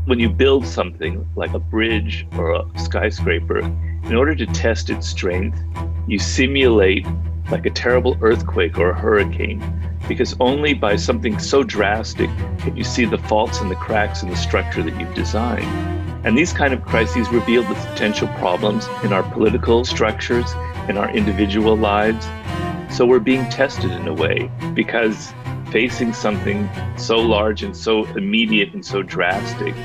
When you build something like a bridge or a skyscraper, in order to test its strength, you simulate like a terrible earthquake or a hurricane, because only by something so drastic can you see the faults and the cracks in the structure that you've designed. And these kind of crises reveal the potential problems in our political structures, in our individual lives. So we're being tested in a way, because facing something so large and so immediate and so drastic,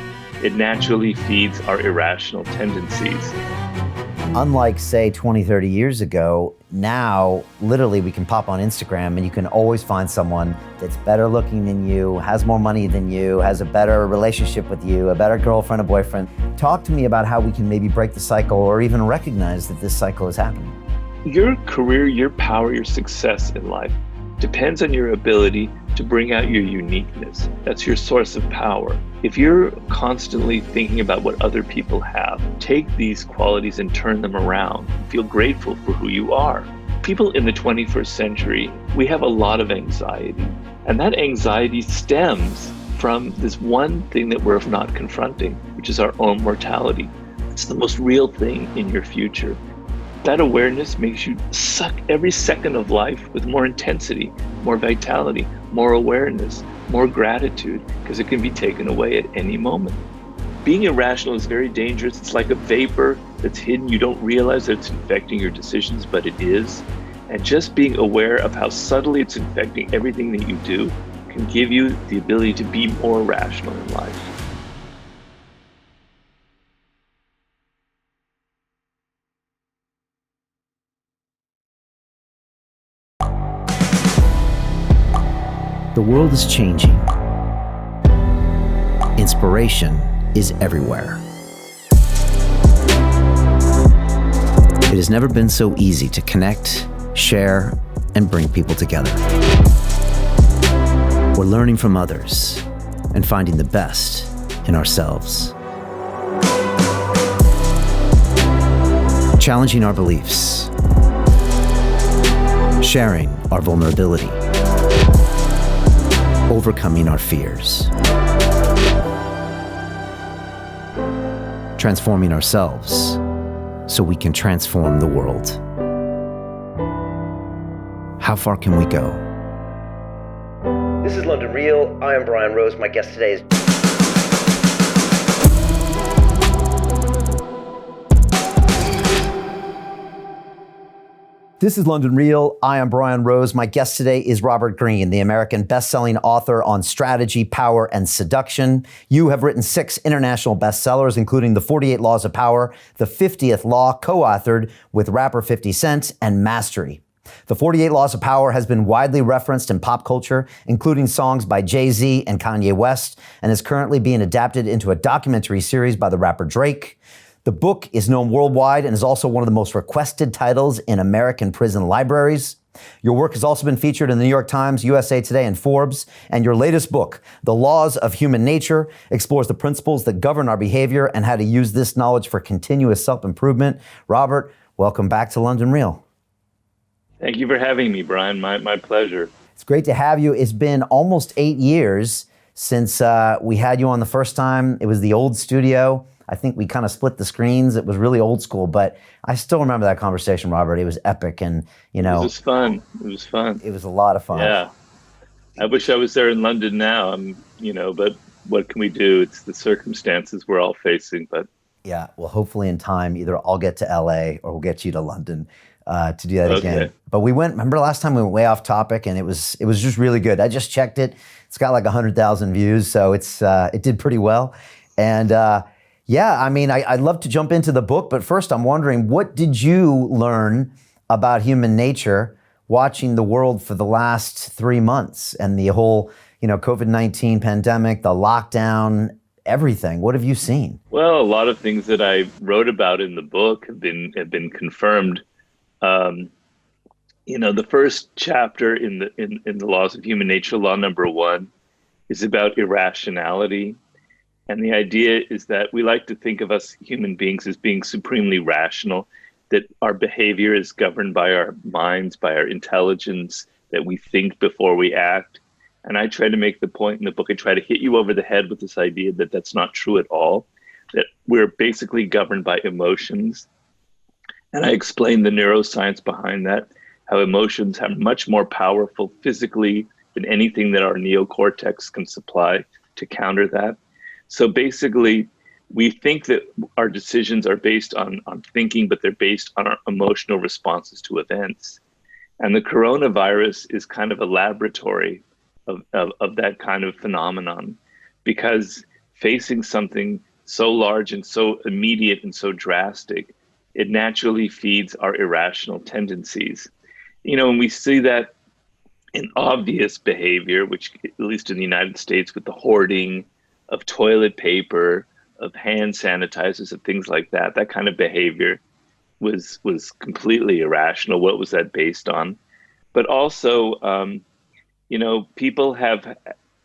it naturally feeds our irrational tendencies. Unlike, say, 20, 30 years ago, now, literally, we can pop on Instagram and you can always find someone that's better looking than you, has more money than you, has a better relationship with you, a better girlfriend or boyfriend. Talk to me about how we can maybe break the cycle or even recognize that this cycle is happening. Your career, your power, your success in life depends on your ability to bring out your uniqueness. That's your source of power. If you're constantly thinking about what other people have, take these qualities and turn them around. Feel grateful for who you are. People in the 21st century, we have a lot of anxiety. And that anxiety stems from this one thing that we're not confronting, which is our own mortality. It's the most real thing in your future. That awareness makes you suck every second of life with more intensity, more vitality, more awareness, more gratitude, because it can be taken away at any moment. Being irrational is very dangerous. It's like a vapor that's hidden. You don't realize that it's infecting your decisions, but it is. And just being aware of how subtly it's infecting everything that you do can give you the ability to be more rational in life. The world is changing. Inspiration is everywhere. It has never been so easy to connect, share, and bring people together. We're learning from others and finding the best in ourselves. Challenging our beliefs. Sharing our vulnerability. Overcoming our fears. Transforming ourselves so we can transform the world. How far can we go? This is London Real. I am Brian Rose. My guest today is... This is London Real. I am Brian Rose. My guest today is Robert Greene, the American best-selling author on strategy, power, and seduction. You have written 6 international bestsellers, including The 48 Laws of Power, The 50th Law, co-authored with rapper 50 Cent, and Mastery. The 48 Laws of Power has been widely referenced in pop culture, including songs by Jay-Z and Kanye West, and is currently being adapted into a documentary series by the rapper Drake. The book is known worldwide and is also one of the most requested titles in American prison libraries. Your work has also been featured in the New York Times, USA Today, and Forbes. And your latest book, The Laws of Human Nature, explores the principles that govern our behavior and how to use this knowledge for continuous self-improvement. Robert, welcome back to London Real. Thank you for having me, Brian. My pleasure. It's great to have you. It's been almost 8 years since we had you on the first time. It was the old studio. I think we kind of split the screens. It was really old school, but I still remember that conversation, Robert. It was epic, and It was fun. It was fun. It was a lot of fun. Yeah. I wish I was there in London now. But what can we do? It's the circumstances we're all facing. But yeah, well, hopefully in time, either I'll get to LA or we'll get you to London to do that again. But remember last time we went way off topic, and it was just really good. I just checked it. It's got like 100,000 views, so it did pretty well. And yeah, I mean, I'd love to jump into the book, but first I'm wondering, what did you learn about human nature watching the world for the last 3 months and the whole, COVID-19 pandemic, the lockdown, everything? What have you seen? Well, a lot of things that I wrote about in the book have been confirmed. The first chapter in the Laws of Human Nature, law number 1, is about irrationality. And the idea is that we like to think of us human beings as being supremely rational, that our behavior is governed by our minds, by our intelligence, that we think before we act. And I try to make the point in the book, I try to hit you over the head with this idea that that's not true at all, that we're basically governed by emotions. And I explain the neuroscience behind that, how emotions are much more powerful physically than anything that our neocortex can supply to counter that. So basically, we think that our decisions are based on thinking, but they're based on our emotional responses to events. And the coronavirus is kind of a laboratory of that kind of phenomenon, because facing something so large and so immediate and so drastic, it naturally feeds our irrational tendencies. And we see that in obvious behavior, which, at least in the United States, with the hoarding of toilet paper, of hand sanitizers, of things like that, that kind of behavior was completely irrational. What was that based on? But also, people have,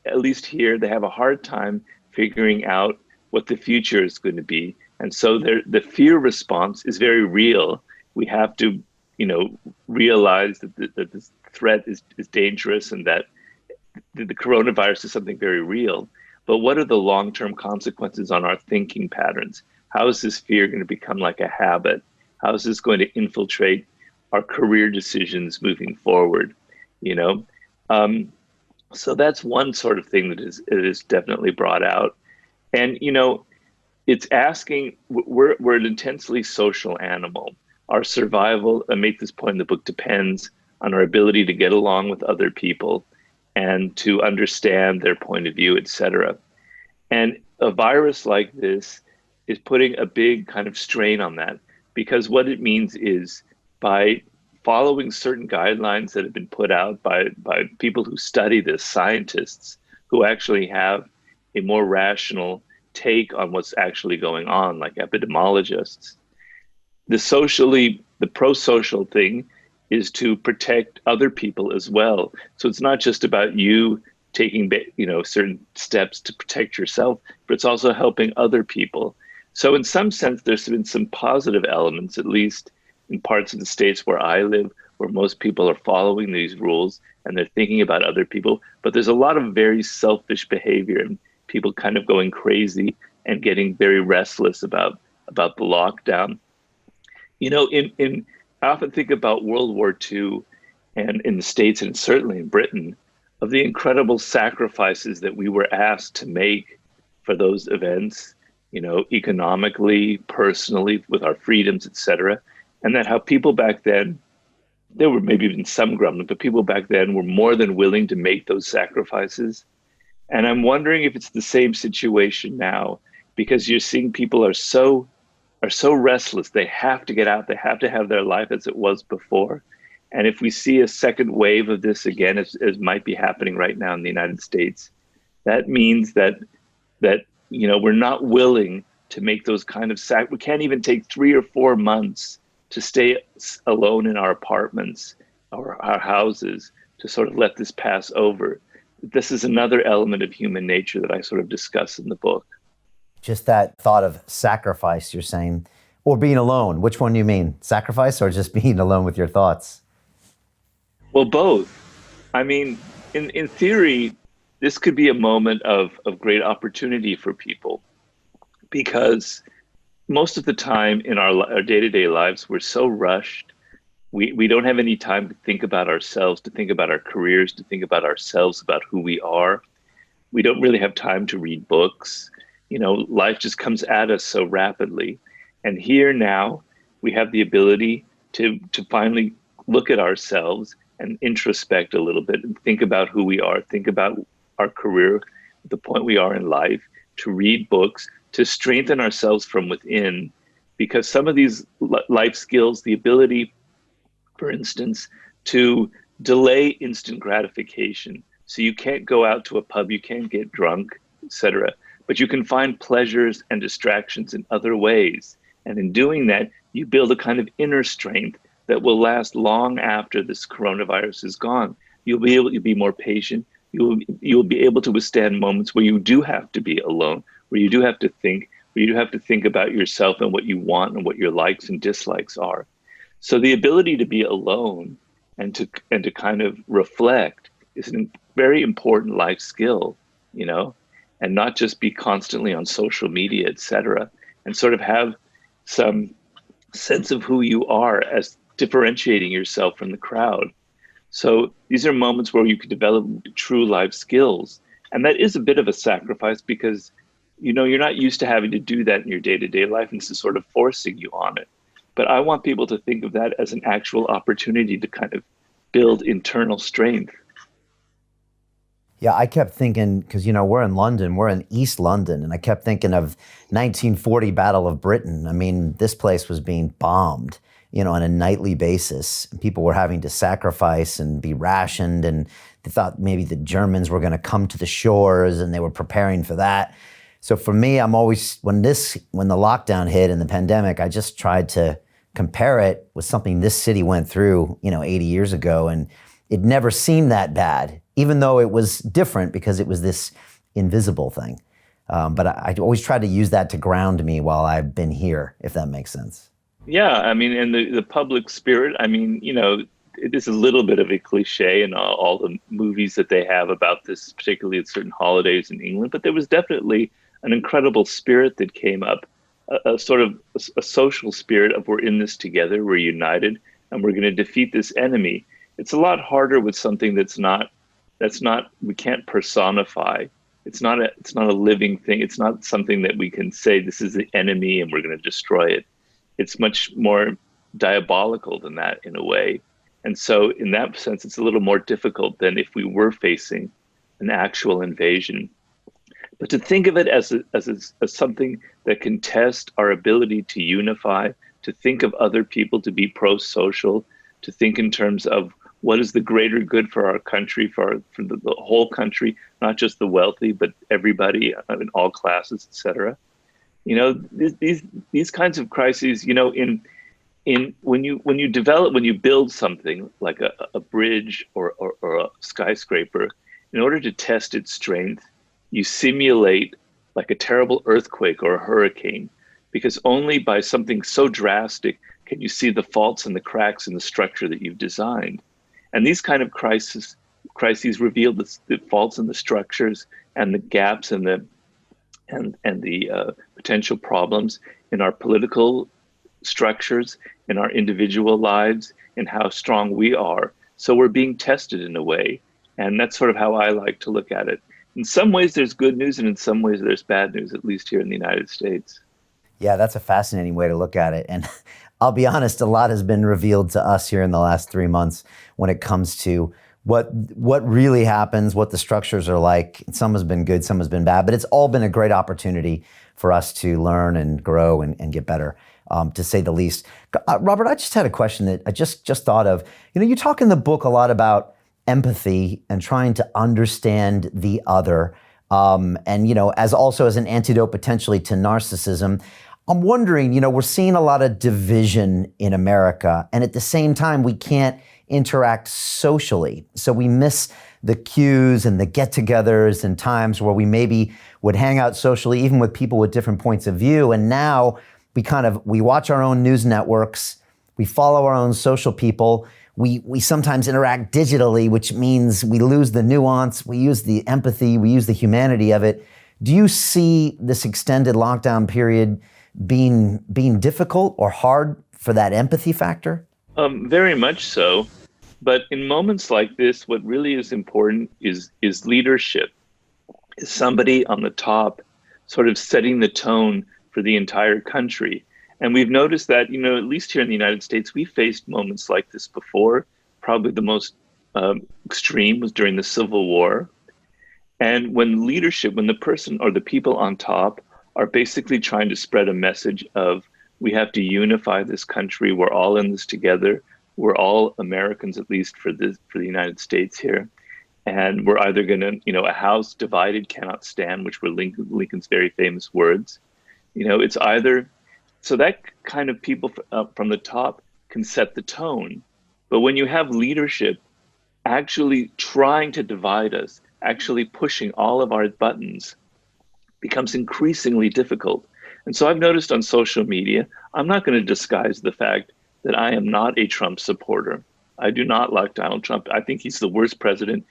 at least here, they have a hard time figuring out what the future is going to be. And so the fear response is very real. We have to, realize that this threat is dangerous, and that the coronavirus is something very real. But what are the long-term consequences on our thinking patterns? How is this fear going to become like a habit? How is this going to infiltrate our career decisions moving forward? So that's one sort of thing that is definitely brought out. And it's asking. We're an intensely social animal. Our survival, I make this point in the book, depends on our ability to get along with other people and to understand their point of view, etc. And a virus like this is putting a big kind of strain on that, because what it means is, by following certain guidelines that have been put out by people who study this, scientists who actually have a more rational take on what's actually going on, like epidemiologists, the pro-social thing is to protect other people as well. So it's not just about you taking, certain steps to protect yourself, but it's also helping other people. So in some sense, there's been some positive elements, at least in parts of the states where I live, where most people are following these rules and they're thinking about other people. But there's a lot of very selfish behavior, and people kind of going crazy and getting very restless about the lockdown. I often think about World War II, and in the States, and certainly in Britain, of the incredible sacrifices that we were asked to make for those events, economically, personally, with our freedoms, etc. And that how people back then, there were maybe even some grumbling, but people back then were more than willing to make those sacrifices. And I'm wondering if it's the same situation now, because you're seeing people are so restless. They have to get out. They have to have their life as it was before. And if we see a second wave of this again, as might be happening right now in the United States, that means that we're not willing to make those kind of we can't even take 3 or 4 months to stay alone in our apartments or our houses to sort of let this pass over. This is another element of human nature that I sort of discuss in the book. Just that thought of sacrifice, you're saying, or being alone. Which one do you mean? Sacrifice or just being alone with your thoughts? Well, both. I mean, in theory, this could be a moment of great opportunity for people, because most of the time in our day-to-day lives, we're so rushed. We don't have any time to think about ourselves, to think about our careers, to think about ourselves, about who we are. We don't really have time to read books. Life just comes at us so rapidly. And here now, we have the ability to finally look at ourselves and introspect a little bit and think about who we are, think about our career, the point we are in life, to read books, to strengthen ourselves from within. Because some of these life skills, the ability, for instance, to delay instant gratification. So you can't go out to a pub, you can't get drunk, etc. But you can find pleasures and distractions in other ways. And in doing that, you build a kind of inner strength that will last long after this coronavirus is gone. You'll be able to be more patient. You'll be able to withstand moments where you do have to be alone, where you do have to think, where you do have to think about yourself and what you want and what your likes and dislikes are. So the ability to be alone and to kind of reflect is a very important life skill, you know, and not just be constantly on social media, etc., and sort of have some sense of who you are as differentiating yourself from the crowd. So these are moments where you could develop true life skills. And that is a bit of a sacrifice because, you know, you're not used to having to do that in your day-to-day life, and this is sort of forcing you on it. But I want people to think of that as an actual opportunity to kind of build internal strength. Yeah, I kept thinking, because, you know, we're in London, we're in East London, and I kept thinking of 1940 Battle of Britain. I mean, this place was being bombed, you know, on a nightly basis. People were having to sacrifice and be rationed, and they thought maybe the Germans were going to come to the shores, and they were preparing for that. So for me, I'm always, when the lockdown hit and the pandemic, I just tried to compare it with something this city went through, you know, 80 years ago, and it never seemed that bad, even though it was different because it was this invisible thing. But I always tried to use that to ground me while I've been here, if that makes sense. Yeah, I mean, and the public spirit, I mean, you know, it is a little bit of a cliche in all the movies that they have about this, particularly at certain holidays in England, but there was definitely an incredible spirit that came up, a sort of a social spirit of we're in this together, we're united, and we're going to defeat this enemy. It's a lot harder with something that's not we can't personify. It's not a living thing. It's not something that we can say this is the enemy and we're going to destroy it. It's much more diabolical than that in a way. And so in that sense, it's a little more difficult than if we were facing an actual invasion. But to think of it as something that can test our ability to unify, to think of other people, to be pro-social, to think in terms of what is the greater good for our country, for the whole country, not just the wealthy, but everybody in all classes, et cetera. You know, these kinds of crises, you know, when you build something like a bridge or a skyscraper, in order to test its strength, you simulate like a terrible earthquake or a hurricane, because only by something so drastic can you see the faults and the cracks in the structure that you've designed. And these kind of crises reveal the faults in the structures and the gaps and the potential problems in our political structures, in our individual lives, and how strong we are. So we're being tested in a way. And that's sort of how I like to look at it. In some ways, there's good news, and in some ways, there's bad news, at least here in the United States. Yeah, that's a fascinating way to look at it. And I'll be honest, a lot has been revealed to us here in the last 3 months when it comes to what really happens, what the structures are like. Some has been good, some has been bad, but it's all been a great opportunity for us to learn and grow and get better, to say the least. Robert, I just had a question that I just thought of. You know, you talk in the book a lot about empathy and trying to understand the other, and, you know, as an antidote potentially to narcissism. I'm wondering, you know, we're seeing a lot of division in America, and at the same time, we can't interact socially. So we miss the cues and the get-togethers and times where we maybe would hang out socially, even with people with different points of view. And now we watch our own news networks, we follow our own social people, we sometimes interact digitally, which means we lose the nuance, we use the empathy, we use the humanity of it. Do you see this extended lockdown period being difficult or hard for that empathy factor? Very much so. But in moments like this, what really is important is leadership. Is somebody on the top sort of setting the tone for the entire country. And we've noticed that, you know, at least here in the United States, we faced moments like this before. Probably the most extreme was during the Civil War. And when the person or the people on top are basically trying to spread a message of, we have to unify this country, we're all in this together, we're all Americans, at least for the United States here. And we're either going to, you know, a house divided cannot stand, which were Lincoln's very famous words. You know, it's either, so that kind of people from the top can set the tone. But when you have leadership actually trying to divide us, actually pushing all of our buttons, becomes increasingly difficult. And so I've noticed on social media, I'm not going to disguise the fact that I am not a Trump supporter. I do not like Donald Trump. I think he's the worst president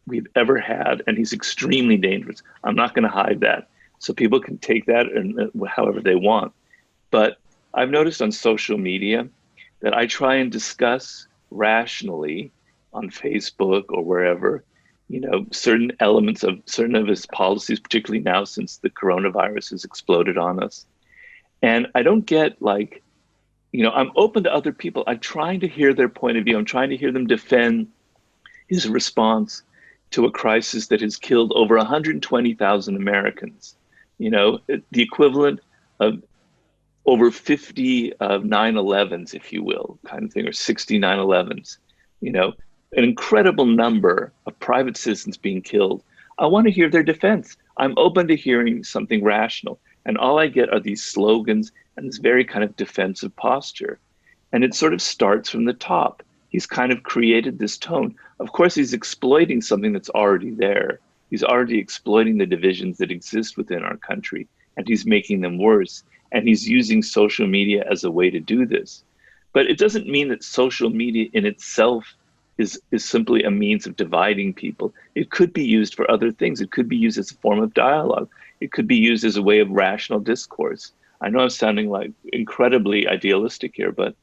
we've ever had, and he's extremely dangerous. I'm not going to hide that. So people can take that and however they want. But I've noticed on social media that I try and discuss rationally on Facebook or wherever, certain elements of certain of his policies, particularly now since the coronavirus has exploded on us. And I don't get like, I'm open to other people. I'm trying to hear their point of view. I'm trying to hear them defend his response to a crisis that has killed over 120,000 Americans. The equivalent of over 50 9/11s, if you will, kind of thing, or 60 9/11s. An incredible number of private citizens being killed. I want to hear their defense. I'm open to hearing something rational. And all I get are these slogans and this very kind of defensive posture. And it sort of starts from the top. He's kind of created this tone. Of course, he's exploiting something that's already there. He's already exploiting the divisions that exist within our country, and he's making them worse. And he's using social media as a way to do this. But it doesn't mean that social media in itself is simply a means of dividing people. It could be used for other things. It could be used as a form of dialogue. It could be used as a way of rational discourse. I know I'm sounding like incredibly idealistic here, but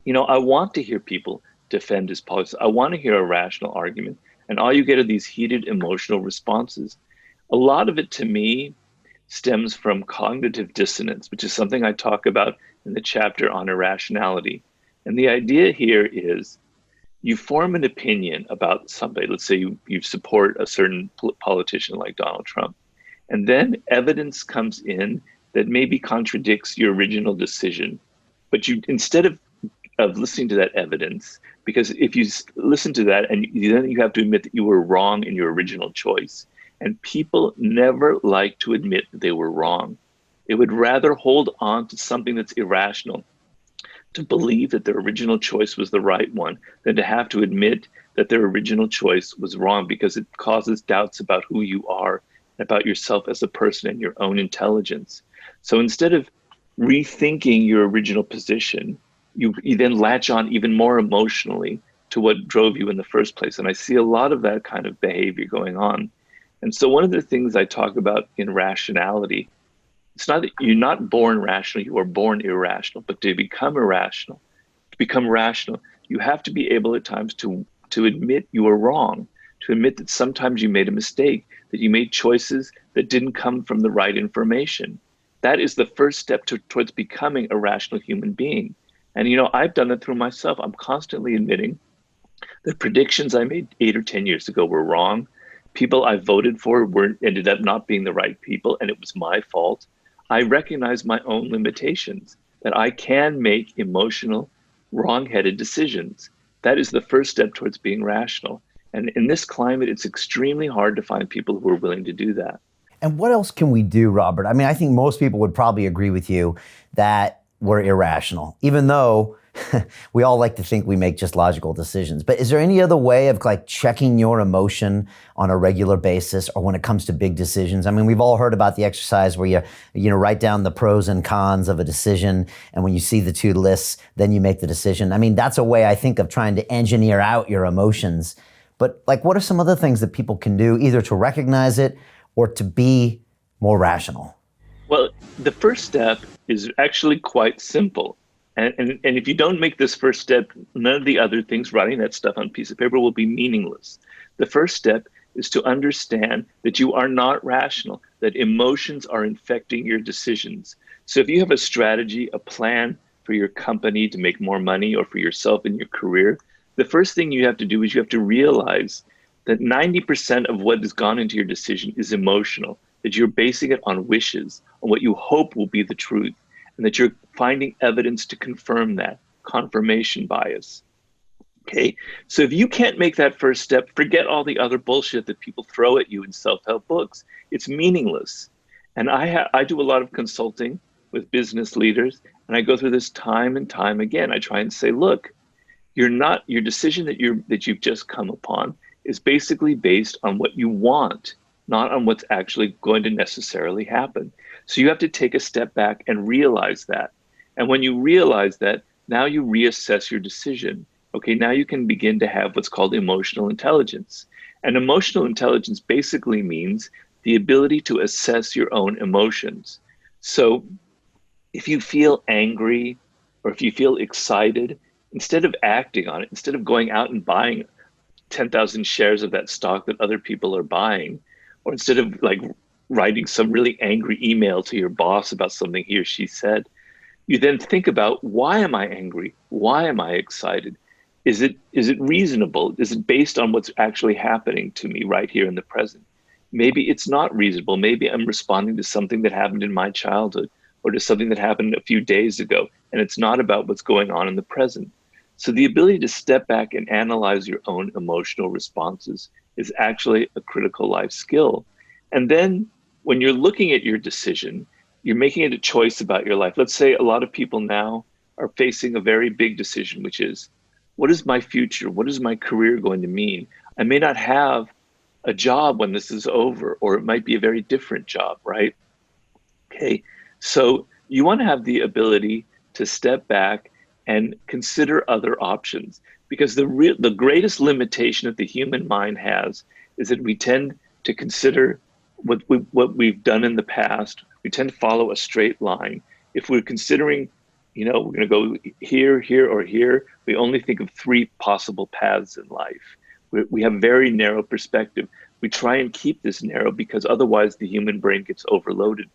I want to hear people defend his policies. I want to hear a rational argument. And all you get are these heated emotional responses. A lot of it to me stems from cognitive dissonance, which is something I talk about in the chapter on irrationality. And the idea here is you form an opinion about somebody. Let's say you support a certain politician like Donald Trump, and then evidence comes in that maybe contradicts your original decision. But you, instead of listening to that evidence, because if you listen to that and then you have to admit that you were wrong in your original choice, and people never like to admit that they were wrong. They would rather hold on to something that's irrational, to believe that their original choice was the right one, than to have to admit that their original choice was wrong, because it causes doubts about who you are, about yourself as a person and your own intelligence. So instead of rethinking your original position, you then latch on even more emotionally to what drove you in the first place. And I see a lot of that kind of behavior going on. And so one of the things I talk about in rationality, it's not that you're not born rational, you are born irrational, but to become irrational, to become rational, you have to be able at times to admit you are wrong, to admit that sometimes you made a mistake, that you made choices that didn't come from the right information. That is the first step towards becoming a rational human being. And I've done that through myself. I'm constantly admitting that predictions I made 8 or 10 years ago were wrong. People I voted for ended up not being the right people, and it was my fault. I recognize my own limitations, that I can make emotional, wrong-headed decisions. That is the first step towards being rational. And in this climate, it's extremely hard to find people who are willing to do that. And what else can we do, Robert? I mean, I think most people would probably agree with you that we're irrational, even though we all like to think we make just logical decisions. But is there any other way of like checking your emotion on a regular basis, or when it comes to big decisions? I mean, we've all heard about the exercise where you write down the pros and cons of a decision, and when you see the two lists, then you make the decision. I mean, that's a way I think of trying to engineer out your emotions. But like, what are some other things that people can do either to recognize it or to be more rational? Well, the first step is actually quite simple. And if you don't make this first step, none of the other things, writing that stuff on a piece of paper, will be meaningless. The first step is to understand that you are not rational, that emotions are infecting your decisions. So if you have a strategy, a plan for your company to make more money, or for yourself in your career, the first thing you have to do is you have to realize that 90% of what has gone into your decision is emotional, that you're basing it on wishes, on what you hope will be the truth, and that you're finding evidence to confirm that, confirmation bias. Okay, so if you can't make that first step, forget all the other bullshit that people throw at you in self-help books. It's meaningless. And I do a lot of consulting with business leaders, and I go through this time and time again. I try and say, look, your decision that you've just come upon is basically based on what you want, not on what's actually going to necessarily happen. So you have to take a step back and realize that. And when you realize that, now you reassess your decision. Okay, now you can begin to have what's called emotional intelligence. And emotional intelligence basically means the ability to assess your own emotions. So if you feel angry or if you feel excited, instead of acting on it, instead of going out and buying 10,000 shares of that stock that other people are buying, or instead of like writing some really angry email to your boss about something he or she said, you then think about, why am I angry? Why am I excited? Is it reasonable? Is it based on what's actually happening to me right here in the present? Maybe it's not reasonable. Maybe I'm responding to something that happened in my childhood or to something that happened a few days ago, and it's not about what's going on in the present. So the ability to step back and analyze your own emotional responses is actually a critical life skill. And then when you're looking at your decision, you're making it a choice about your life. Let's say a lot of people now are facing a very big decision, which is, what is my future? What is my career going to mean? I may not have a job when this is over, or it might be a very different job, right? Okay. So you want to have the ability to step back and consider other options, because the greatest limitation that the human mind has is that we tend to consider what we've done in the past. We tend to follow a straight line. If we're considering, we're going to go here, here, or here, we only think of three possible paths in life. We have very narrow perspective. We try and keep this narrow because otherwise the human brain gets overloaded.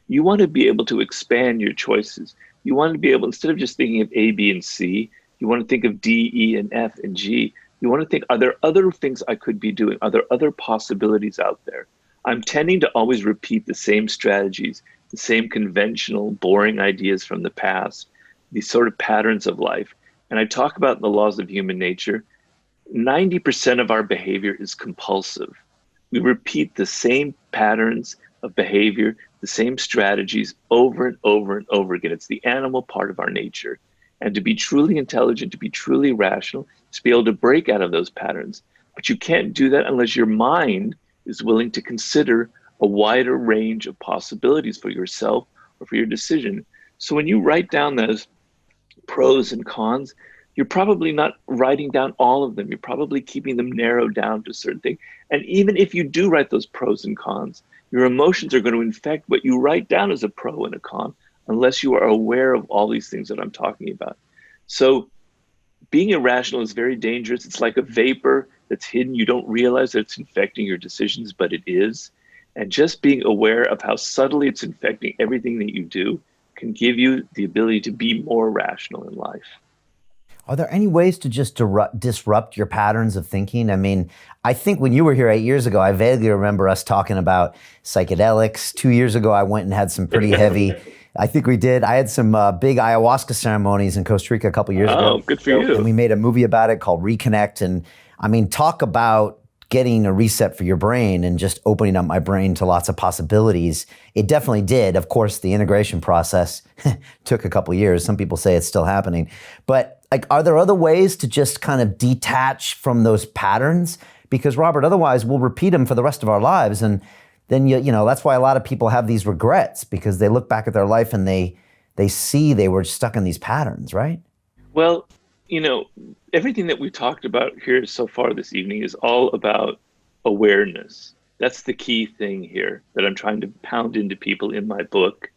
You want to be able to expand your choices. You want to be able, instead of just thinking of A, B, and C, you want to think of D, E, and F, and G. You want to think, are there other things I could be doing? Are there other possibilities out there? I'm tending to always repeat the same strategies, the same conventional, boring ideas from the past, these sort of patterns of life. And I talk about the laws of human nature. 90% of our behavior is compulsive. We repeat the same patterns of behavior, the same strategies over and over and over again. It's the animal part of our nature. And to be truly intelligent, to be truly rational, is to be able to break out of those patterns. But you can't do that unless your mind is willing to consider a wider range of possibilities for yourself or for your decision. So when you write down those pros and cons, you're probably not writing down all of them. You're probably keeping them narrowed down to a certain thing. And even if you do write those pros and cons, your emotions are going to infect what you write down as a pro and a con, unless you are aware of all these things that I'm talking about. So being irrational is very dangerous. It's like a vapor that's hidden. You don't realize that it's infecting your decisions, but it is. And just being aware of how subtly it's infecting everything that you do can give you the ability to be more rational in life. Are there any ways to just disrupt your patterns of thinking? I mean, I think when you were here 8 years ago, I vaguely remember us talking about psychedelics. 2 years ago, I went and had some pretty heavy, I think we did. I had some big ayahuasca ceremonies in Costa Rica a couple years ago. Oh, good for you. And we made a movie about it called Reconnect. And I mean, talk about getting a reset for your brain and just opening up my brain to lots of possibilities. It definitely did. Of course, the integration process took a couple years. Some people say it's still happening. But like, are there other ways to just kind of detach from those patterns? Because Robert, otherwise we'll repeat them for the rest of our lives. And then, that's why a lot of people have these regrets, because they look back at their life and they see they were stuck in these patterns, right? Well, everything that we talked about here so far this evening is all about awareness. That's the key thing here that I'm trying to pound into people in my book.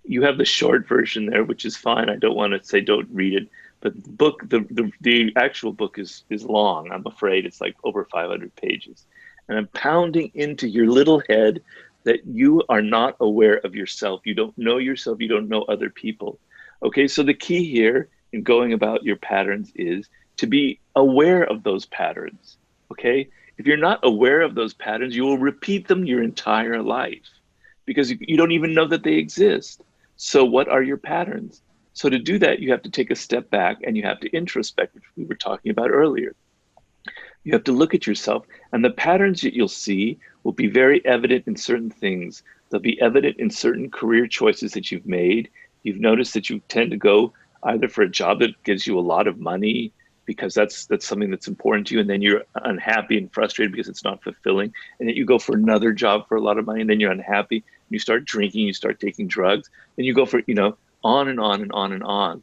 You have the short version there, which is fine. I don't want to say don't read it. But the book, the actual book is long. I'm afraid it's like over 500 pages. And I'm pounding into your little head that you are not aware of yourself. You don't know yourself. You don't know other people. Okay, so the key here in going about your patterns is to be aware of those patterns. Okay, if you're not aware of those patterns, you will repeat them your entire life because you don't even know that they exist. So what are your patterns? So to do that, you have to take a step back and you have to introspect, which we were talking about earlier. You have to look at yourself, and the patterns that you'll see will be very evident in certain things. They'll be evident in certain career choices that you've made. You've noticed that you tend to go either for a job that gives you a lot of money because that's something that's important to you, and then you're unhappy and frustrated because it's not fulfilling. And then you go for another job for a lot of money, and then you're unhappy. And you start drinking, you start taking drugs, and you go for, on and on and on and on.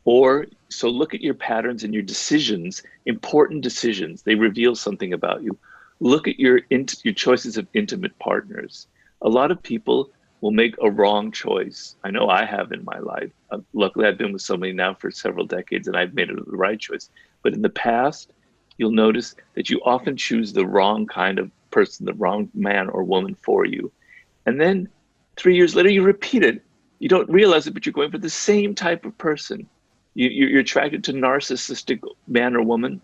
Or look at your patterns and your decisions, important decisions. They reveal something about you. Look at your choices of intimate partners. A lot of people will make a wrong choice. I know I have in my life. Luckily, I've been with somebody now for several decades, and I've made it the right choice. But in the past, you'll notice that you often choose the wrong kind of person, the wrong man or woman for you. And then 3 years later, you repeat it. You don't realize it, but you're going for the same type of person. You're attracted to narcissistic man or woman.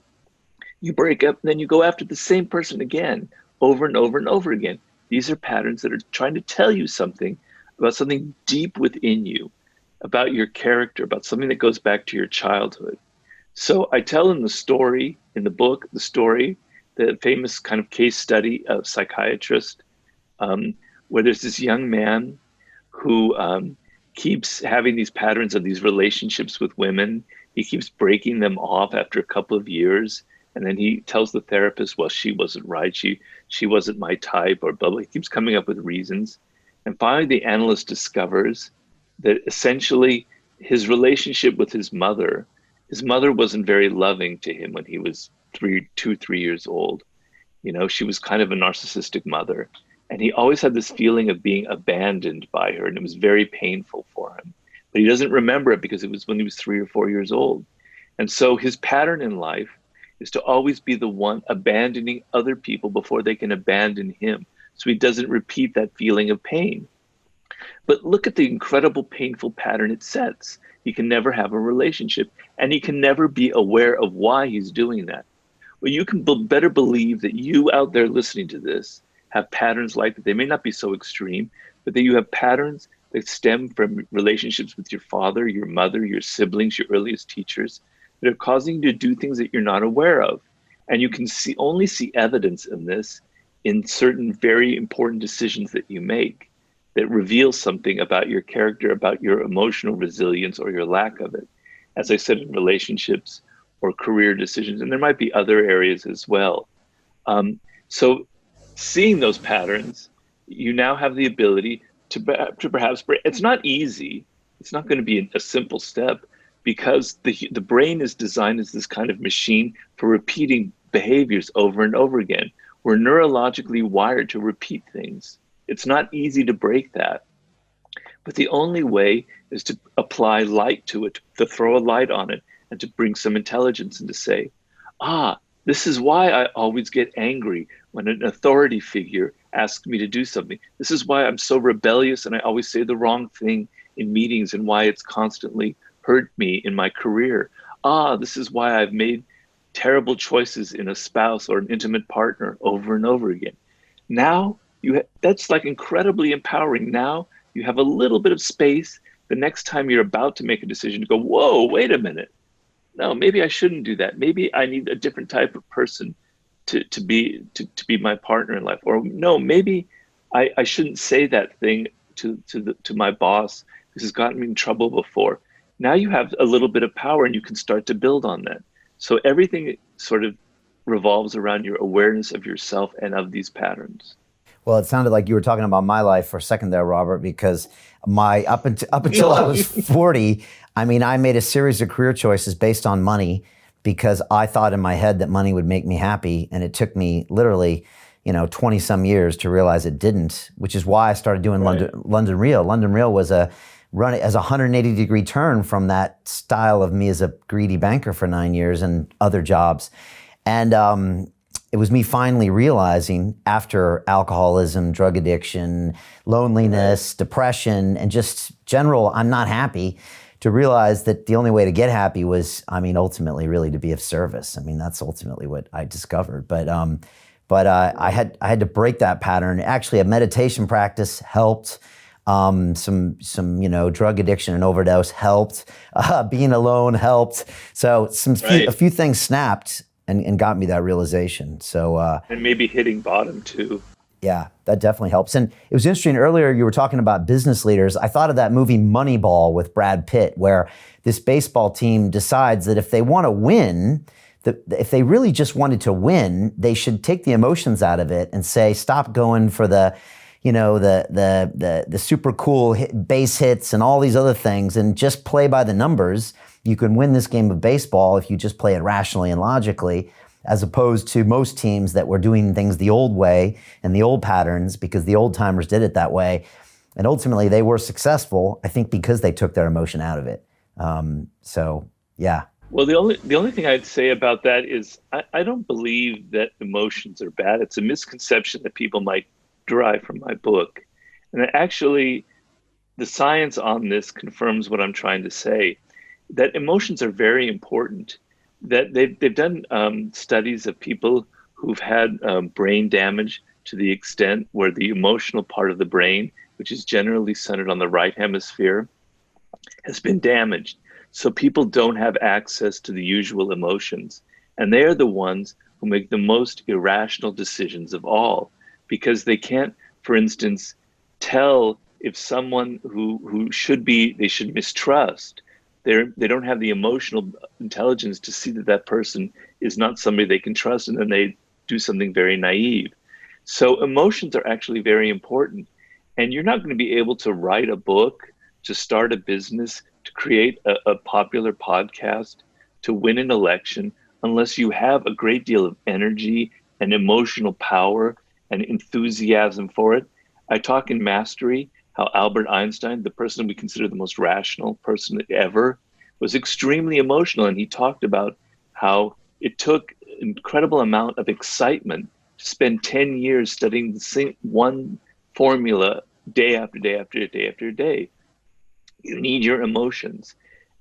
You break up, and then you go after the same person again, over and over and over again. These are patterns that are trying to tell you something about something deep within you, about your character, about something that goes back to your childhood. So I tell in the story, in the book, the famous kind of case study of psychiatrist, where there's this young man who keeps having these patterns of these relationships with women. He keeps breaking them off after a couple of years. And then he tells the therapist, well, she wasn't right. She wasn't my type, or blah, blah. He keeps coming up with reasons. And finally, the analyst discovers that essentially his relationship with his mother wasn't very loving to him when he was 3 years old. You know, she was kind of a narcissistic mother. And he always had this feeling of being abandoned by her. And it was very painful for him. But he doesn't remember it because it was when he was 3 or 4 years old. And so his pattern in life is to always be the one abandoning other people before they can abandon him, so he doesn't repeat that feeling of pain. But look at the incredible painful pattern it sets. He can never have a relationship, and he can never be aware of why he's doing that. Well, you can better believe that you out there listening to this have patterns like that. They may not be so extreme, but that you have patterns that stem from relationships with your father, your mother, your siblings, your earliest teachers, that are causing you to do things that you're not aware of. And you can only see evidence in this in certain very important decisions that you make that reveal something about your character, about your emotional resilience or your lack of it. As I said, in relationships or career decisions, and there might be other areas as well. So seeing those patterns, you now have the ability to perhaps break. It's not easy. It's not going to be a simple step, because the brain is designed as this kind of machine for repeating behaviors over and over again. We're neurologically wired to repeat things. It's not easy to break that. But the only way is to apply light to it, to throw a light on it, and to bring some intelligence and to say, this is why I always get angry when an authority figure asks me to do something. This is why I'm so rebellious and I always say the wrong thing in meetings, and why it's constantly hurt me in my career. This is why I've made terrible choices in a spouse or an intimate partner over and over again. Now, that's like incredibly empowering. Now you have a little bit of space the next time you're about to make a decision to go, whoa, wait a minute. No, maybe I shouldn't do that. Maybe I need a different type of person to be my partner in life. Or no, maybe I shouldn't say that thing to my boss. This has gotten me in trouble before. Now you have a little bit of power and you can start to build on that. So everything sort of revolves around your awareness of yourself and of these patterns. Well, it sounded like you were talking about my life for a second there, Robert, because up until I was 40, I mean, I made a series of career choices based on money because I thought in my head that money would make me happy. And it took me literally, 20 some years to realize it didn't, which is why I started doing London Real. London Real was a 180-degree turn from that style of me as a greedy banker for 9 years and other jobs. And it was me finally realizing, after alcoholism, drug addiction, loneliness, depression, and just general, I'm not happy, to realize that the only way to get happy was, ultimately really to be of service. That's ultimately what I discovered. But I had to break that pattern. Actually, a meditation practice helped. Some drug addiction and overdose helped. Being alone helped. So a few things snapped and got me that realization. So and maybe hitting bottom too. Yeah, that definitely helps. And it was interesting, earlier you were talking about business leaders. I thought of that movie Moneyball with Brad Pitt, where this baseball team decides that if they want to win, if they really just wanted to win, they should take the emotions out of it and say, stop going for the super cool base hits and all these other things, and just play by the numbers. You can win this game of baseball if you just play it rationally and logically. as opposed to most teams that were doing things the old way and the old patterns because the old timers did it that way. And ultimately they were successful, I think, because they took their emotion out of it. Yeah. Well, the only thing I'd say about that is I don't believe that emotions are bad. It's a misconception that people might derive from my book. And actually, the science on this confirms what I'm trying to say, that emotions are very important. That they've done studies of people who've had brain damage to the extent where the emotional part of the brain, which is generally centered on the right hemisphere, has been damaged. So people don't have access to the usual emotions. And they are the ones who make the most irrational decisions of all, because they can't, for instance, tell if someone who they should mistrust, they don't have the emotional intelligence to see that that person is not somebody they can trust, and then they do something very naive. So emotions are actually very important. And you're not going to be able to write a book, to start a business, to create a popular podcast, to win an election, unless you have a great deal of energy and emotional power and enthusiasm for it. I talk in Mastery how Albert Einstein, the person we consider the most rational person ever, was extremely emotional. And he talked about how it took an incredible amount of excitement to spend 10 years studying the same one formula day after day after day after day. You need your emotions.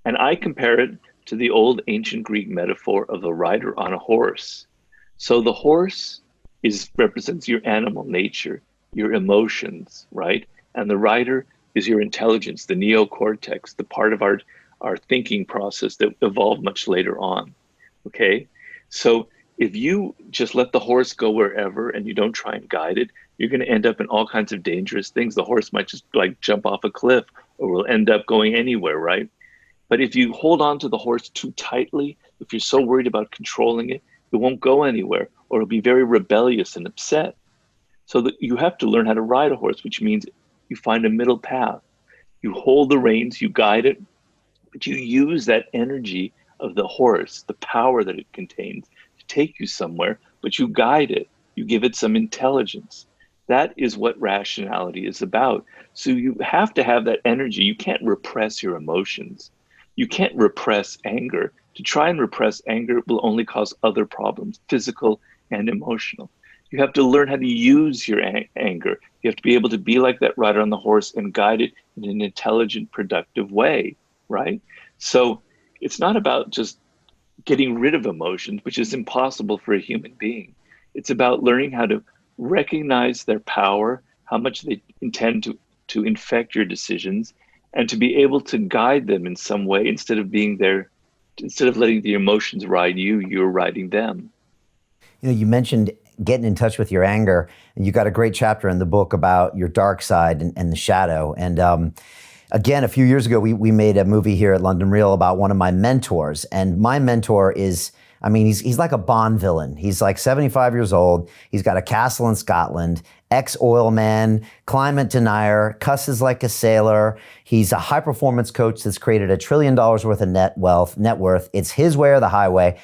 And I compare it to the old ancient Greek metaphor of a rider on a horse. So the horse represents your animal nature, your emotions, right? And the rider is your intelligence, the neocortex, the part of our thinking process that evolved much later on. Okay? So if you just let the horse go wherever and you don't try and guide it, you're going to end up in all kinds of dangerous things. The horse might just like jump off a cliff or will end up going anywhere, right? But if you hold on to the horse too tightly, if you're so worried about controlling it, it won't go anywhere, or it'll be very rebellious and upset. So that you have to learn how to ride a horse, which means you find a middle path. You hold the reins, you guide it, but you use that energy of the horse, the power that it contains, to take you somewhere, but you guide it. You give it some intelligence. That is what rationality is about. So you have to have that energy. You can't repress your emotions. You can't repress anger. To try and repress anger will only cause other problems, physical and emotional. You have to learn how to use your anger. You have to be able to be like that rider on the horse and guide it in an intelligent, productive way, right? So it's not about just getting rid of emotions, which is impossible for a human being. It's about learning how to recognize their power, how much they intend to infect your decisions, and to be able to guide them in some way instead of letting the emotions ride you, you're riding them. You know, you mentioned getting in touch with your anger, and you got a great chapter in the book about your dark side and the shadow. And again, a few years ago, we made a movie here at London Real about one of my mentors, and my mentor is, I mean, he's like a Bond villain. He's like 75 years old. He's got a castle in Scotland, ex-oil man, climate denier, cusses like a sailor. He's a high-performance coach that's created $1 trillion worth of net worth. It's his way or the highway.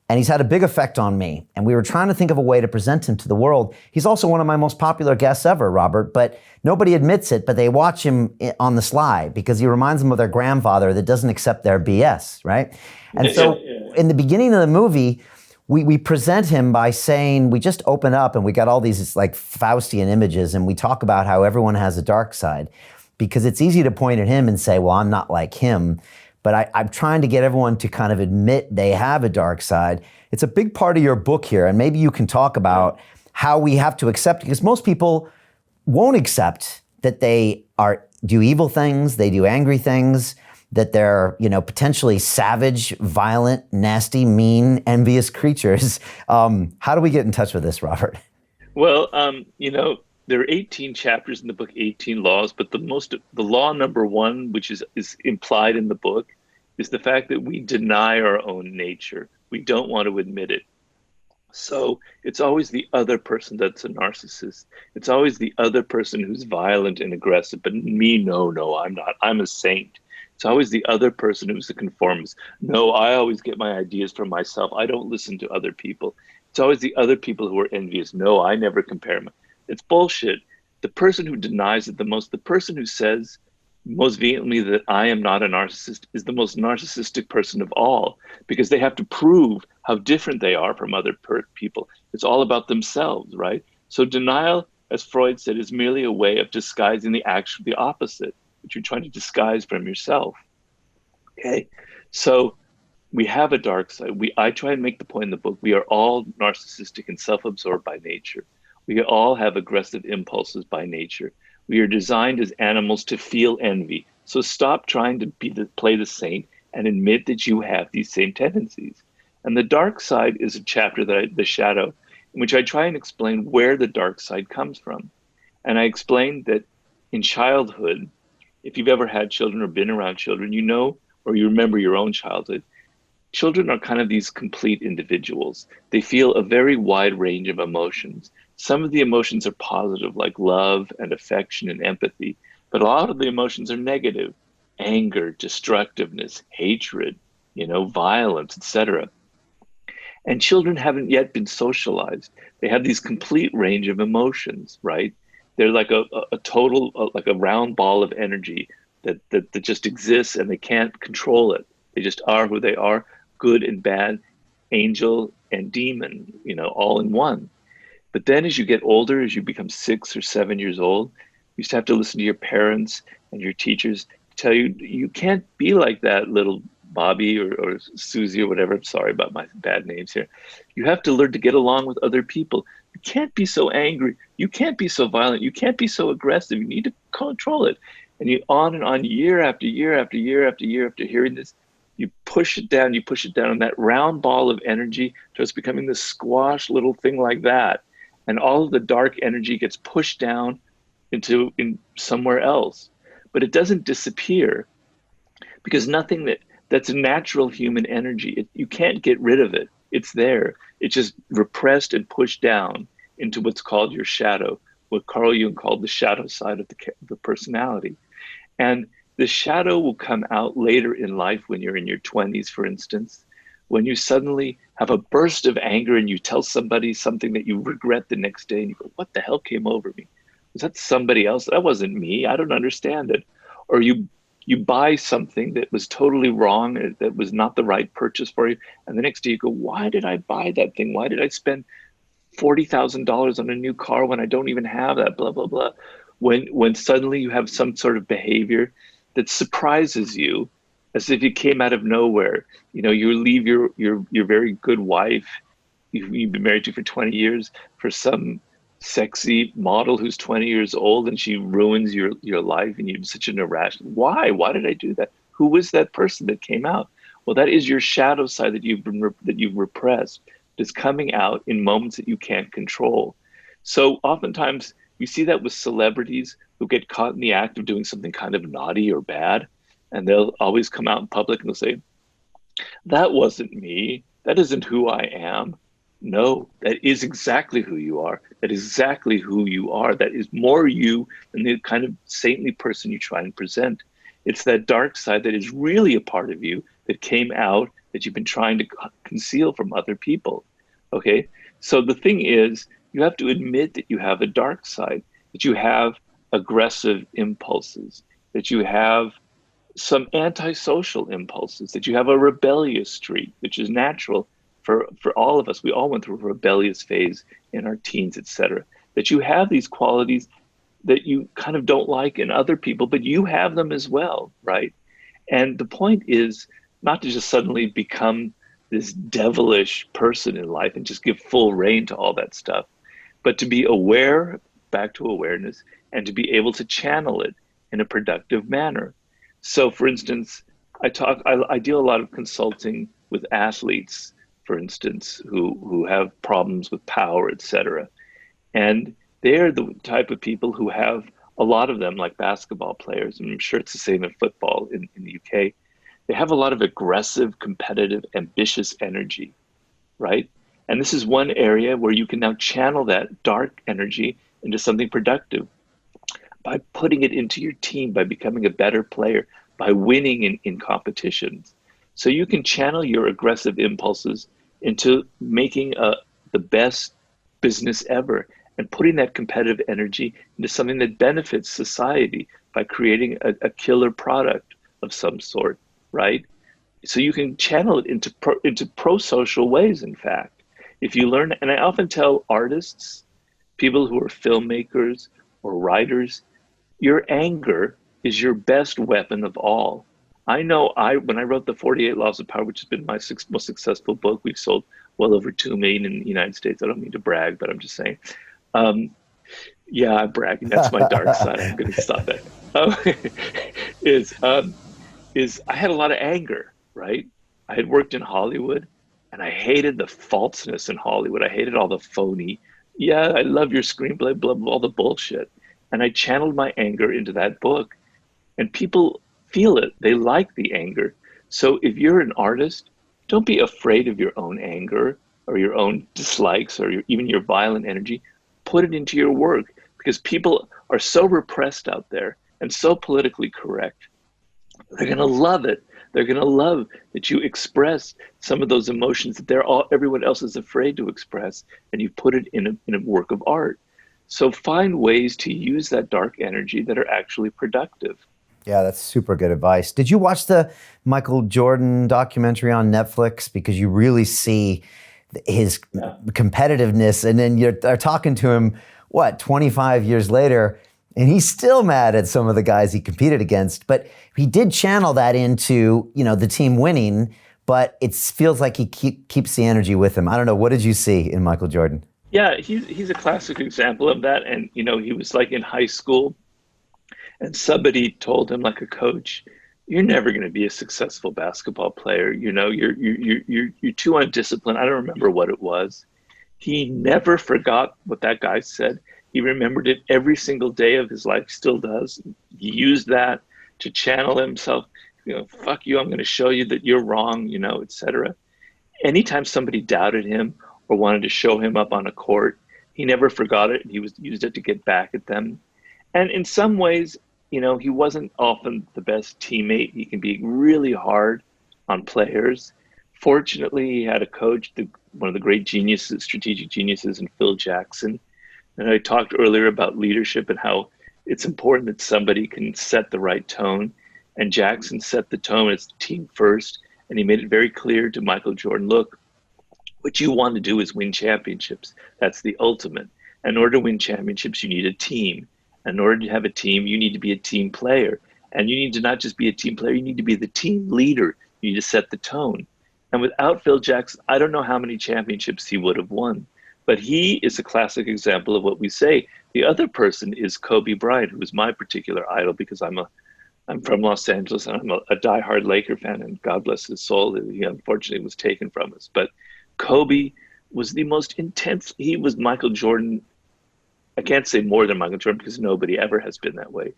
And he's had a big effect on me. And we were trying to think of a way to present him to the world. He's also one of my most popular guests ever, Robert, but nobody admits it, but they watch him on the sly because he reminds them of their grandfather that doesn't accept their BS, right? And so in the beginning of the movie, we present him by saying, we just open up and we got all these like Faustian images and we talk about how everyone has a dark side because it's easy to point at him and say, well, I'm not like him. But I'm trying to get everyone to kind of admit they have a dark side. It's a big part of your book here, and maybe you can talk about how we have to accept, because most people won't accept that they do evil things, they do angry things, that they're, potentially savage, violent, nasty, mean, envious creatures. How do we get in touch with this, Robert? Well, there are 18 chapters in the book, 18 laws, but the law number one, which is implied in the book, is the fact that we deny our own nature. We don't want to admit it. So it's always the other person that's a narcissist. It's always the other person who's violent and aggressive, but me, no, I'm not. I'm a saint. It's always the other person who's the conformist. No, I always get my ideas from myself. I don't listen to other people. It's always the other people who are envious. No, I never compare. It's bullshit. The person who denies it the most, the person who says most vehemently that I am not a narcissist is the most narcissistic person of all, because they have to prove how different they are from other people. It's all about themselves, right? So denial, as Freud said, is merely a way of disguising the opposite, which you're trying to disguise from yourself. Okay, so we have a dark side. I try and make the point in the book, we are all narcissistic and self-absorbed by nature. We all have aggressive impulses by nature. We are designed as animals to feel envy. So stop trying to play the saint and admit that you have these same tendencies. And the dark side is a chapter the shadow, in which I try and explain where the dark side comes from. And I explain that in childhood, if you've ever had children or been around children, you know, or you remember your own childhood, children are kind of these complete individuals. They feel a very wide range of emotions. Some of the emotions are positive, like love and affection and empathy, but a lot of the emotions are negative: anger, destructiveness, hatred, violence, etc. And children haven't yet been socialized. They have these complete range of emotions, right? They're like a total, like a round ball of energy that just exists, and they can't control it. They just are who they are, good and bad, angel and demon, all in one. But then as you get older, as you become 6 or 7 years old, you just have to listen to your parents and your teachers tell you, you can't be like that little Bobby or Susie or whatever. I'm sorry about my bad names here. You have to learn to get along with other people. You can't be so angry. You can't be so violent. You can't be so aggressive. You need to control it. And you on and on, year after year after year after year after hearing this, you push it down, and that round ball of energy starts becoming this squash little thing like that. And all of the dark energy gets pushed down in somewhere else. But it doesn't disappear, because nothing that's a natural human energy. You can't get rid of it. It's there. It's just repressed and pushed down into what's called your shadow, what Carl Jung called the shadow side of the personality. And the shadow will come out later in life, when you're in your 20s, for instance, when you suddenly have a burst of anger and you tell somebody something that you regret the next day, and you go, what the hell came over me? Was that somebody else? That wasn't me. I don't understand it. Or you buy something that was totally wrong, that was not the right purchase for you, and the next day you go, why did I buy that thing? Why did I spend $40,000 on a new car when I don't even have that? Blah blah blah. When suddenly you have some sort of behavior that surprises you, as if it came out of nowhere. You leave your very good wife you've been married to for 20 years for some sexy model who's 20 years old, and she ruins your life, and you're such an irrational. Why did I do that? Who was that person that came out? Well, that is your shadow side that you've repressed. It's coming out in moments that you can't control. So oftentimes you see that with celebrities who get caught in the act of doing something kind of naughty or bad, and they'll always come out in public and they'll say, that wasn't me. That isn't who I am. No, that is exactly who you are. That is exactly who you are. That is more you than the kind of saintly person you try and present. It's that dark side that is really a part of you that came out, that you've been trying to conceal from other people. Okay? So the thing is, you have to admit that you have a dark side, that you have aggressive impulses, that you have some antisocial impulses, that you have a rebellious streak, which is natural for all of us. We all went through a rebellious phase in our teens, etc. That you have these qualities that you kind of don't like in other people, but you have them as well, right? And the point is not to just suddenly become this devilish person in life and just give full rein to all that stuff, but to be aware, back to awareness, and to be able to channel it in a productive manner. So for instance, I deal a lot of consulting with athletes, for instance, who have problems with power, etc. And they're the type of people who have, a lot of them, like basketball players, and I'm sure it's the same in football in the UK, they have a lot of aggressive, competitive, ambitious energy, right? And this is one area where you can now channel that dark energy into something productive by putting it into your team, by becoming a better player, by winning in competitions. So you can channel your aggressive impulses into making the best business ever and putting that competitive energy into something that benefits society by creating a killer product of some sort, right? So you can channel it into pro-social ways, in fact. If you learn, and I often tell artists, people who are filmmakers or writers, your anger is your best weapon of all. I know when I wrote the 48 Laws of Power, which has been my most successful book, we've sold well over 2 million in the United States. I don't mean to brag, but I'm just saying. Um, yeah, I'm bragging. That's my dark side. I'm going to stop that. Um, is I had a lot of anger, right? I had worked in Hollywood, and I hated the falseness in Hollywood. I hated all the phony. Yeah, I love your screenplay, blah blah, all the bullshit. And I channeled my anger into that book, and people feel it. They like the anger. So if you're an artist, don't be afraid of your own anger or your own dislikes or even your violent energy. Put it into your work, because people are so repressed out there and so politically correct. They're going to love it. They're going to love that you express some of those emotions that everyone else is afraid to express, and you put it in a work of art. So find ways to use that dark energy that are actually productive. Yeah, that's super good advice. Did you watch the Michael Jordan documentary on Netflix? Because you really see his competitiveness, and then you're talking to him, 25 years later, and he's still mad at some of the guys he competed against. But he did channel that into, the team winning, but it feels like he keeps the energy with him. I don't know. What did you see in Michael Jordan? Yeah, he's a classic example of that. And, he was like in high school, and somebody told him, like a coach, you're never going to be a successful basketball player. You're too undisciplined. I don't remember what it was. He never forgot what that guy said. He remembered it every single day of his life, still does. He used that to channel himself, fuck you, I'm going to show you that you're wrong, etc. Anytime somebody doubted him or wanted to show him up on a court, he never forgot it. He used it to get back at them. And in some ways, he wasn't often the best teammate. He can be really hard on players. Fortunately, he had a coach, one of the great geniuses, strategic geniuses, in Phil Jackson. And I talked earlier about leadership and how it's important that somebody can set the right tone. And Jackson set the tone as team first. And he made it very clear to Michael Jordan, look, what you want to do is win championships. That's the ultimate. In order to win championships, you need a team. In order to have a team, you need to be a team player. And you need to not just be a team player, you need to be the team leader. You need to set the tone. And without Phil Jackson, I don't know how many championships he would have won. But he is a classic example of what we say. The other person is Kobe Bryant, who is my particular idol, because I'm from Los Angeles, and I'm a diehard Laker fan, and God bless his soul. He unfortunately was taken from us. But Kobe was the most intense. He was Michael Jordan. I can't say more than Michael Jordan, because nobody ever has been that way.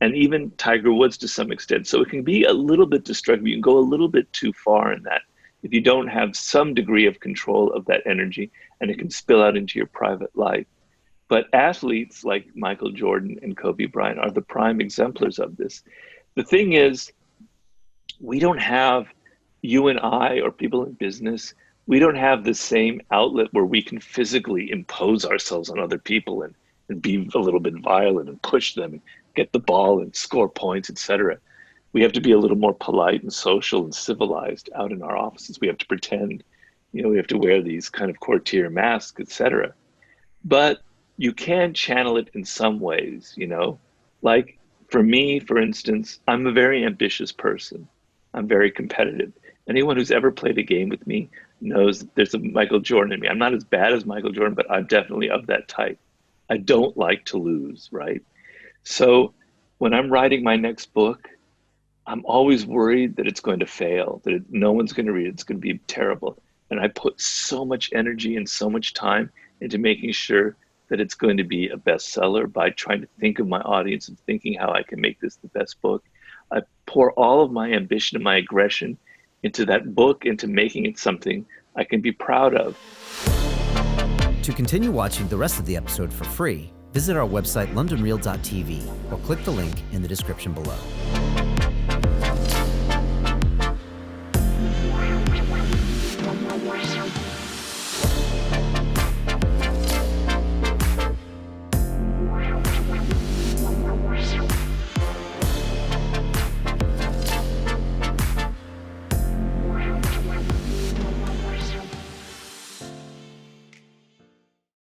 And even Tiger Woods to some extent. So it can be a little bit destructive. You can go a little bit too far in that if you don't have some degree of control of that energy, and it can spill out into your private life. But athletes like Michael Jordan and Kobe Bryant are the prime exemplars of this. The thing is, we don't have, you and I or people in business, we don't have the same outlet where we can physically impose ourselves on other people and be a little bit violent and push them and get the ball and score points, etc. We have to be a little more polite and social and civilized out in our offices. We have to pretend, we have to wear these kind of courtier masks, etc. But you can channel it in some ways, like for me, for instance, I'm a very ambitious person. I'm very competitive. Anyone who's ever played a game with me knows that there's a Michael Jordan in me. I'm not as bad as Michael Jordan, but I'm definitely of that type. I don't like to lose, right? So when I'm writing my next book, I'm always worried that it's going to fail, that no one's going to read it. It's going to be terrible. And I put so much energy and so much time into making sure that it's going to be a bestseller by trying to think of my audience and thinking how I can make this the best book. I pour all of my ambition and my aggression into that book, into making it something I can be proud of. To continue watching the rest of the episode for free, visit our website londonreal.tv or click the link in the description below.